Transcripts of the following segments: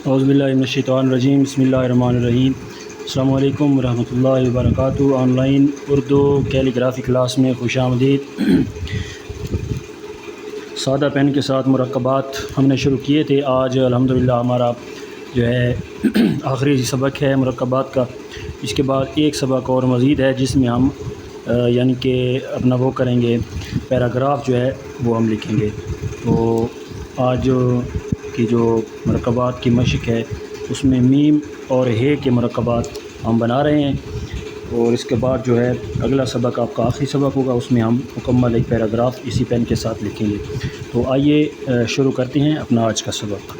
اعوذ باللہ من الشیطان الرجیم، بسم اللہ الرحمن الرحیم۔ السلام علیکم ورحمۃ اللہ وبرکاتہ۔ On line Urdu calligraphy class میں خوش آمدید۔ سادہ پین کے ساتھ مرکبات ہم نے شروع کیے تھے۔ آج الحمدللہ ہمارا جو ہے آخری سبق ہے مرکبات کا۔ اس کے بعد ایک سبق اور مزید ہے جس میں ہم یعنی کہ اپنا وہ کریں گے، پیراگراف جو ہے وہ ہم لکھیں گے۔ تو آج کی جو مرکبات کی مشق ہے اس میں میم اور ہے کے مرکبات ہم بنا رہے ہیں، اور اس کے بعد جو ہے اگلا سبق آپ کا آخری سبق ہوگا، اس میں ہم مکمل ایک پیراگراف اسی پین کے ساتھ لکھیں گے۔ تو آئیے شروع کرتے ہیں اپنا آج کا سبق۔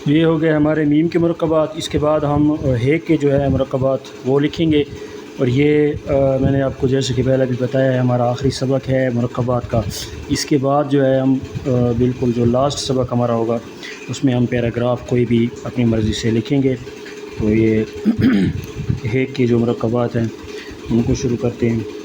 یہ ہو گئے ہمارے میم کے مرکبات۔ اس کے بعد ہم ہے کے جو ہے مرکبات وہ لکھیں گے، اور یہ میں نے آپ کو جیسے کہ پہلے بھی بتایا ہے ہمارا آخری سبق ہے مرکبات کا۔ اس کے بعد جو ہے ہم بالکل جو لاسٹ سبق ہمارا ہوگا اس میں ہم پیراگراف کوئی بھی اپنی مرضی سے لکھیں گے۔ تو یہ ہے کے جو مرکبات ہیں ان کو شروع کرتے ہیں۔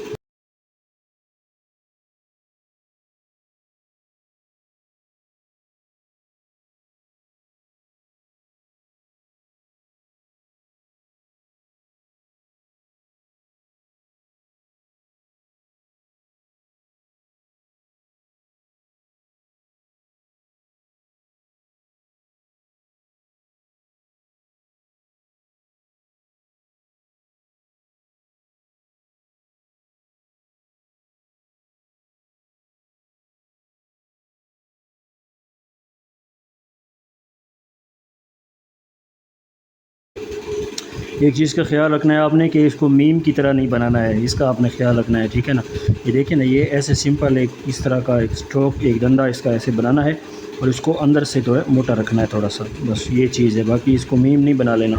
ایک چیز کا خیال رکھنا ہے آپ نے کہ اس کو میم کی طرح نہیں بنانا ہے، اس کا آپ نے خیال رکھنا ہے، ٹھیک ہے نا۔ یہ دیکھیں نا، یہ ایسے سمپل ایک اس طرح کا ایک اسٹروک، ایک ڈنڈا اس کا ایسے بنانا ہے، اور اس کو اندر سے جو ہے موٹا رکھنا ہے تھوڑا سا، بس یہ چیز ہے، باقی اس کو میم نہیں بنا لینا۔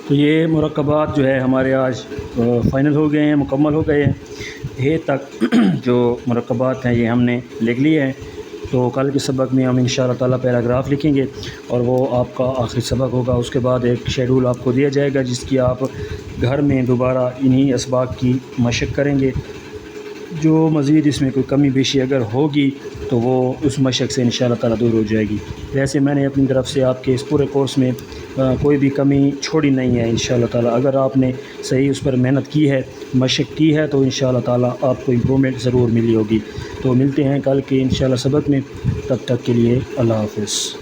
تو یہ مرکبات جو ہے ہمارے آج فائنل ہو گئے ہیں، مکمل ہو گئے ہیں۔ اے تک جو مرکبات ہیں یہ ہم نے لکھ لیے ہیں۔ تو کل کے سبق میں ہم انشاءاللہ تعالیٰ پیراگراف لکھیں گے اور وہ آپ کا آخری سبق ہوگا۔ اس کے بعد ایک شیڈول آپ کو دیا جائے گا جس کی آپ گھر میں دوبارہ انہی اسباق کی مشق کریں گے۔ جو مزید اس میں کوئی کمی بیشی اگر ہوگی تو وہ اس مشق سے انشاءاللہ تعالیٰ دور ہو جائے گی۔ ویسے میں نے اپنی طرف سے آپ کے اس پورے کورس میں کوئی بھی کمی چھوڑی نہیں ہے انشاءاللہ تعالیٰ۔ اگر آپ نے صحیح اس پر محنت کی ہے، مشق کی ہے، تو انشاءاللہ تعالیٰ آپ کو امپرومنٹ ضرور ملی ہوگی۔ تو ملتے ہیں کل کے انشاءاللہ سبق میں، تب تک کے لیے اللہ حافظ۔